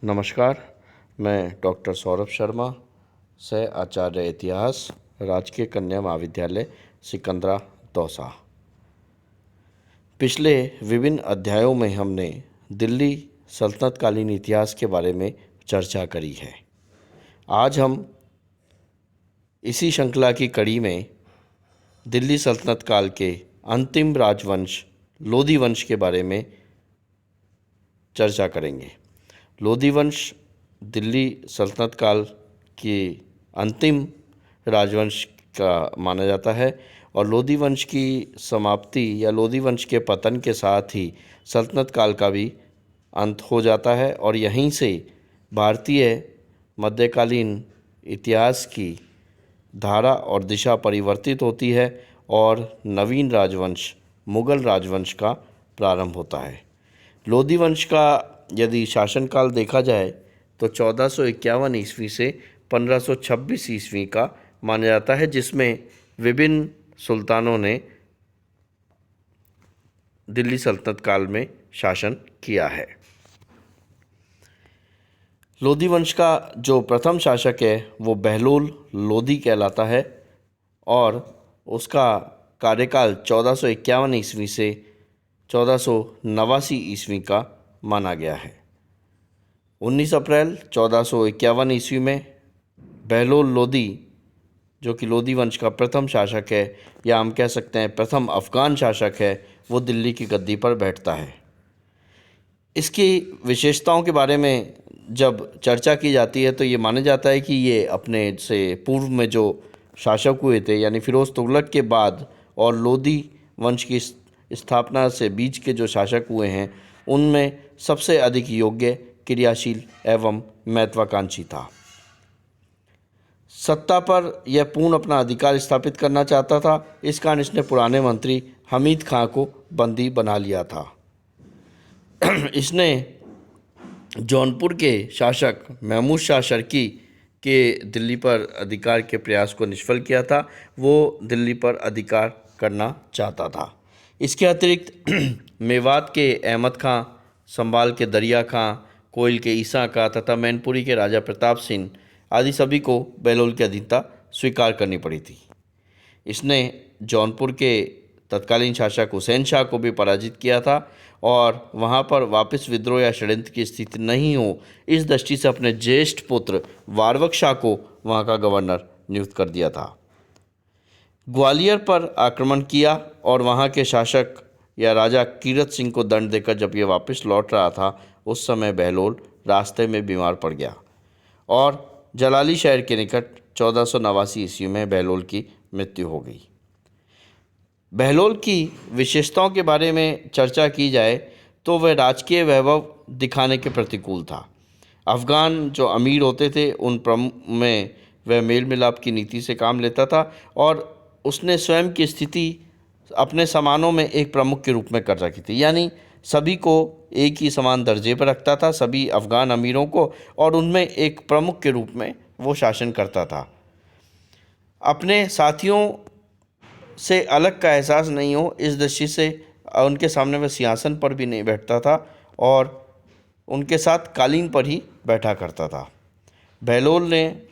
नमस्कार, मैं डॉक्टर सौरभ शर्मा, सह आचार्य इतिहास, राजकीय कन्या महाविद्यालय सिकंदरा दौसा। पिछले विभिन्न अध्यायों में हमने दिल्ली सल्तनत कालीन इतिहास के बारे में चर्चा करी है। आज हम इसी श्रृंखला की कड़ी में दिल्ली सल्तनत काल के अंतिम राजवंश लोधी वंश के बारे में चर्चा करेंगे। लोधी वंश दिल्ली सल्तनत काल की अंतिम राजवंश का माना जाता है और लोधी वंश की समाप्ति या लोधी वंश के पतन के साथ ही सल्तनत काल का भी अंत हो जाता है और यहीं से भारतीय मध्यकालीन इतिहास की धारा और दिशा परिवर्तित होती है और नवीन राजवंश मुगल राजवंश का प्रारंभ होता है। लोधी वंश का यदि शासनकाल देखा जाए तो 1451 ईस्वी से 1526 ईस्वी का माना जाता है, जिसमें विभिन्न सुल्तानों ने दिल्ली सल्तनत काल में शासन किया है। लोधी वंश का जो प्रथम शासक है वो बहलोल लोधी कहलाता है और उसका कार्यकाल 1451 ईस्वी से 1489 ईस्वी का माना गया है। 19 अप्रैल 1451 ईस्वी में बहलोल लोधी, जो कि लोधी वंश का प्रथम शासक है या हम कह सकते हैं प्रथम अफ़गान शासक है, वो दिल्ली की गद्दी पर बैठता है। इसकी विशेषताओं के बारे में जब चर्चा की जाती है तो ये माना जाता है कि ये अपने से पूर्व में जो शासक हुए थे यानी फिरोज़ तुगलक के बाद और लोधी वंश की स्थापना से बीच के जो शासक हुए हैं उनमें सबसे अधिक योग्य, क्रियाशील एवं महत्वाकांक्षी था। सत्ता पर यह पूर्ण अपना अधिकार स्थापित करना चाहता था। इस कारण इसने पुराने मंत्री हमीद खां को बंदी बना लिया था। इसने जौनपुर के शासक महमूद शाह शर्की के दिल्ली पर अधिकार के प्रयास को निष्फल किया था। वो दिल्ली पर अधिकार करना चाहता था। इसके अतिरिक्त मेवात के अहमद खां, संभाल के दरिया खां, कोयल के ईसा का तथा मैनपुरी के राजा प्रताप सिंह आदि सभी को बहलोल की अधीनता स्वीकार करनी पड़ी थी। इसने जौनपुर के तत्कालीन शासक हुसैन शाह को भी पराजित किया था और वहां पर वापस विद्रोह या षड्यंत्र की स्थिति नहीं हो, इस दृष्टि से अपने ज्येष्ठ पुत्र वारवक शाह को वहां का गवर्नर नियुक्त कर दिया था। ग्वालियर पर आक्रमण किया और वहां के शासक या राजा कीरत सिंह को दंड देकर जब ये वापस लौट रहा था उस समय बहलोल रास्ते में बीमार पड़ गया और जलाली शहर के निकट 1489 ईस्वी में बहलोल की मृत्यु हो गई। बहलोल की विशेषताओं के बारे में चर्चा की जाए तो वह राजकीय वैभव दिखाने के प्रतिकूल था। अफ़गान जो अमीर होते थे उन में वह मेल मिलाप की नीति से काम लेता था और उसने स्वयं की स्थिति अपने समानों में एक प्रमुख के रूप में कर रखी थी, यानी सभी को एक ही समान दर्जे पर रखता था, सभी अफ़गान अमीरों को, और उनमें एक प्रमुख के रूप में वो शासन करता था। अपने साथियों से अलग का एहसास नहीं हो इस दृष्टि से उनके सामने वह सिंहासन पर भी नहीं बैठता था और उनके साथ कालीन पर ही बैठा करता था। बहलोल ने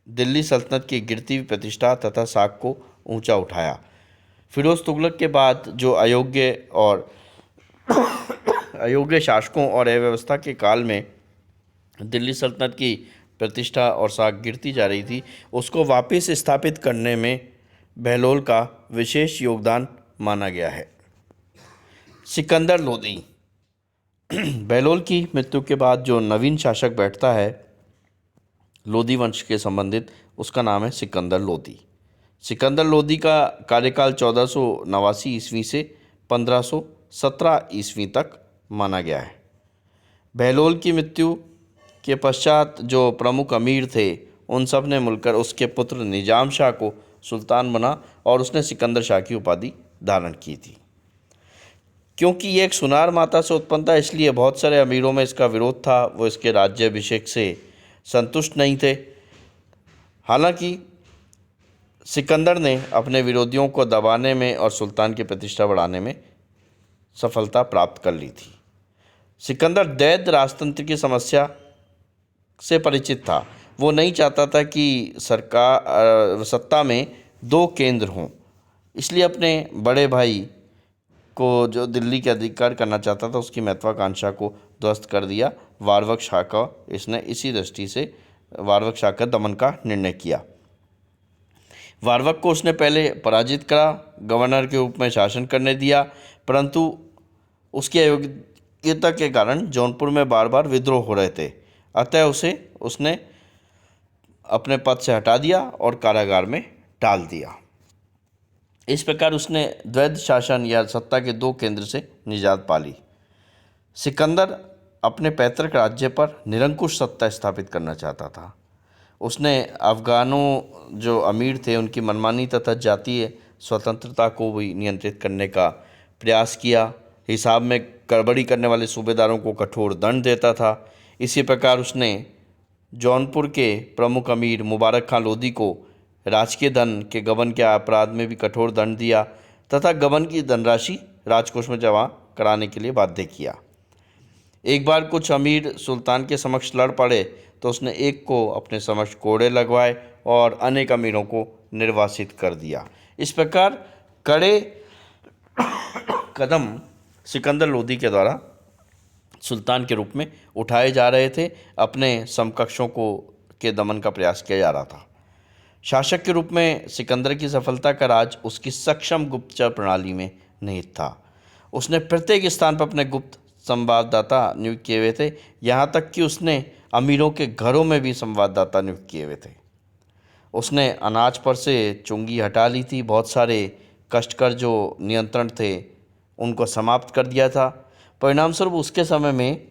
दिल्ली सल्तनत की गिरती हुई प्रतिष्ठा तथा साख को ऊंचा उठाया। फिरोज़ तुगलक के बाद जो अयोग्य शासकों और अव्यवस्था के काल में दिल्ली सल्तनत की प्रतिष्ठा और साख गिरती जा रही थी, उसको वापस स्थापित करने में बहलोल का विशेष योगदान माना गया है। सिकंदर लोधी बहलोल की मृत्यु के बाद जो नवीन शासक बैठता है लोधी वंश के संबंधित, उसका नाम है सिकंदर लोधी। सिकंदर लोधी का कार्यकाल 1489 ईस्वी से 1517 ईस्वी तक माना गया है। बहलोल की मृत्यु के पश्चात जो प्रमुख अमीर थे उन सब ने मिलकर उसके पुत्र निजाम शाह को सुल्तान बना और उसने सिकंदर शाह की उपाधि धारण की थी। क्योंकि ये एक सुनार माता से उत्पन्न था इसलिए बहुत सारे अमीरों में इसका विरोध था, वो इसके राज्याभिषेक से संतुष्ट नहीं थे। हालांकि सिकंदर ने अपने विरोधियों को दबाने में और सुल्तान की प्रतिष्ठा बढ़ाने में सफलता प्राप्त कर ली थी। सिकंदर दैत्य राजतंत्र की समस्या से परिचित था। वो नहीं चाहता था कि सत्ता में दो केंद्र हों, इसलिए अपने बड़े भाई को जो दिल्ली के अधिकार करना चाहता था उसकी महत्वाकांक्षा को ध्वस्त कर दिया। वारवक शाह का इसने इसी दृष्टि से वारवक शाह का दमन का निर्णय किया। वारवक को उसने पहले पराजित करा, गवर्नर के रूप में शासन करने दिया, परंतु उसकी अयोग्यता के कारण जौनपुर में बार बार विद्रोह हो रहे थे, अतः उसने अपने पद से हटा दिया और कारागार में डाल दिया। इस प्रकार उसने द्वैध शासन या सत्ता के दो केंद्र से निजात पा ली। सिकंदर अपने पैतृक राज्य पर निरंकुश सत्ता स्थापित करना चाहता था। उसने अफगानों जो अमीर थे उनकी मनमानी तथा जातीय स्वतंत्रता को भी नियंत्रित करने का प्रयास किया। हिसाब में गड़बड़ी करने वाले सूबेदारों को कठोर दंड देता था। इसी प्रकार उसने जौनपुर के प्रमुख अमीर मुबारक खां लोधी को राजकीय धन के गबन के अपराध में भी कठोर दंड दिया तथा गबन की धनराशि राजकोष में जमा कराने के लिए बाध्य किया। एक बार कुछ अमीर सुल्तान के समक्ष लड़ पड़े तो उसने एक को अपने समक्ष कोड़े लगवाए और अनेक अमीरों को निर्वासित कर दिया। इस प्रकार कड़े कदम सिकंदर लोधी के द्वारा सुल्तान के रूप में उठाए जा रहे थे। अपने समकक्षों के दमन का प्रयास किया जा रहा था। शासक के रूप में सिकंदर की सफलता का राज उसकी सक्षम गुप्तचर प्रणाली में निहित था। उसने प्रत्येक स्थान पर अपने गुप्त संवाददाता नियुक्त किए हुए थे, यहाँ तक कि उसने अमीरों के घरों में भी संवाददाता नियुक्त किए हुए थे। उसने अनाज पर से चुंगी हटा ली थी। बहुत सारे कष्टकर जो नियंत्रण थे उनको समाप्त कर दिया था। परिणामस्वरूप उसके समय में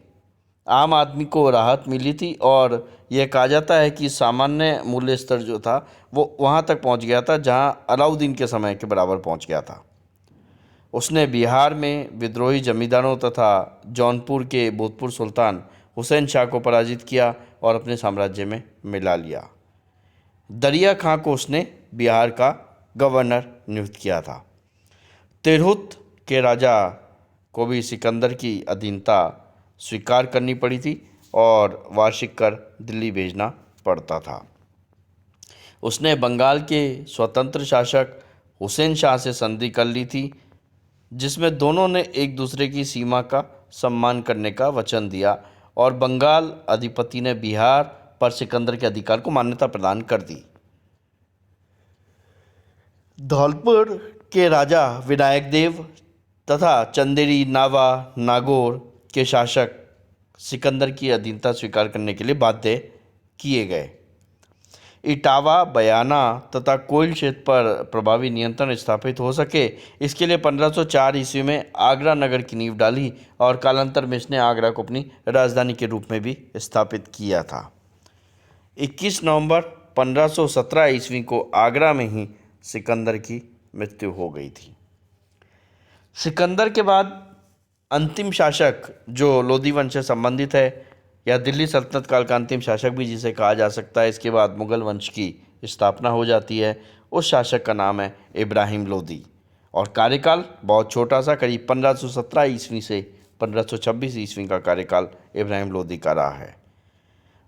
आम आदमी को राहत मिली थी और यह कहा जाता है कि सामान्य मूल्य स्तर जो था वो वहाँ तक पहुँच गया था जहाँ अलाउद्दीन के समय के बराबर पहुँच गया था। उसने बिहार में विद्रोही जमींदारों तथा जौनपुर के भूतपूर्व सुल्तान हुसैन शाह को पराजित किया और अपने साम्राज्य में मिला लिया। दरिया खां को उसने बिहार का गवर्नर नियुक्त किया था। तिरहुत के राजा को भी सिकंदर की अधीनता स्वीकार करनी पड़ी थी और वार्षिक कर दिल्ली भेजना पड़ता था। उसने बंगाल के स्वतंत्र शासक हुसैन शाह से संधि कर ली थी, जिसमें दोनों ने एक दूसरे की सीमा का सम्मान करने का वचन दिया और बंगाल अधिपति ने बिहार पर सिकंदर के अधिकार को मान्यता प्रदान कर दी। धौलपुर के राजा विनायक देव तथा चंदेरी, नावा, नागौर के शासक सिकंदर की अधीनता स्वीकार करने के लिए बाध्य किए गए। इटावा, बयाना तथा कोइल क्षेत्र पर प्रभावी नियंत्रण स्थापित हो सके, इसके लिए 1504 ईस्वी में आगरा नगर की नींव डाली और कालांतर में इसने आगरा को अपनी राजधानी के रूप में भी स्थापित किया था। 21 नवंबर 1517 ईस्वी को आगरा में ही सिकंदर की मृत्यु हो गई थी। सिकंदर के बाद अंतिम शासक जो लोधी वंश से संबंधित है या दिल्ली सल्तनत काल का अंतिम शासक भी जिसे कहा जा सकता है, इसके बाद मुगल वंश की स्थापना हो जाती है। उस शासक का नाम है इब्राहिम लोधी और कार्यकाल बहुत छोटा सा, करीब 1517 ईस्वी से 1526 ईस्वी का कार्यकाल इब्राहिम लोधी का रहा है।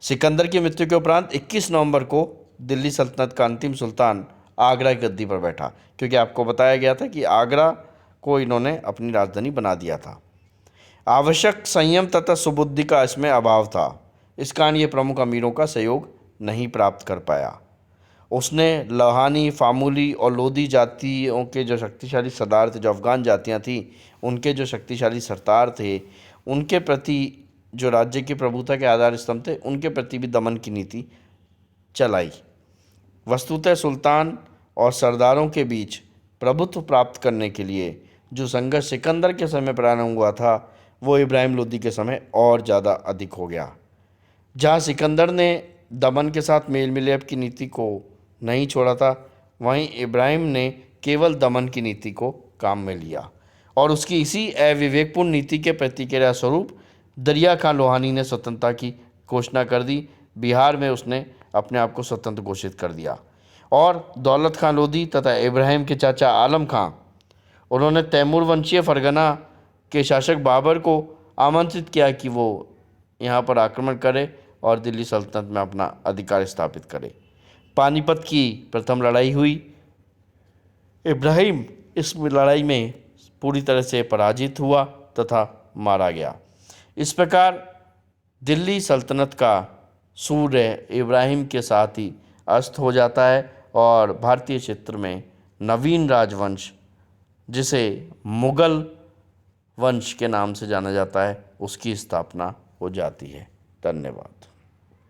सिकंदर की मृत्यु के उपरांत 21 नवंबर को दिल्ली सल्तनत का अंतिम सुल्तान आगरा की गद्दी पर बैठा, क्योंकि आपको बताया गया था कि आगरा को इन्होंने अपनी राजधानी बना दिया था। आवश्यक संयम तथा सुबुद्धि का इसमें अभाव था, इस कारण ये प्रमुख अमीरों का सहयोग नहीं प्राप्त कर पाया। उसने लोहानी, फामूली और लोधी जातियों के जो शक्तिशाली सरदार थे, जो अफगान जातियां थीं, उनके जो शक्तिशाली सरदार थे, उनके प्रति जो राज्य की प्रभुता के आधार स्तंभ थे, उनके प्रति भी दमन की नीति चलाई। वस्तुतः सुल्तान और सरदारों के बीच प्रभुत्व प्राप्त करने के लिए जो संघर्ष सिकंदर के समय प्रारंभ हुआ था, वो इब्राहिम लोधी के समय और ज़्यादा अधिक हो गया। जहाँ सिकंदर ने दमन के साथ मेल मिलाप की नीति को नहीं छोड़ा था, वहीं इब्राहिम ने केवल दमन की नीति को काम में लिया और उसकी इसी अविवेकपूर्ण नीति के प्रतिक्रिया स्वरूप दरिया खां लोहानी ने स्वतंत्रता की घोषणा कर दी। बिहार में उसने अपने आप को स्वतंत्र घोषित कर दिया और दौलत खां लोधी तथा इब्राहिम के चाचा आलम खां, उन्होंने तैमूर वंशीय फरगना के शासक बाबर को आमंत्रित किया कि वो यहाँ पर आक्रमण करे और दिल्ली सल्तनत में अपना अधिकार स्थापित करे। पानीपत की प्रथम लड़ाई हुई। इब्राहिम इस लड़ाई में पूरी तरह से पराजित हुआ तथा मारा गया। इस प्रकार दिल्ली सल्तनत का सूर्य इब्राहिम के साथ ही अस्त हो जाता है और भारतीय क्षेत्र में नवीन राजवंश, जिसे मुगल वंश के नाम से जाना जाता है, उसकी स्थापना हो जाती है। धन्यवाद।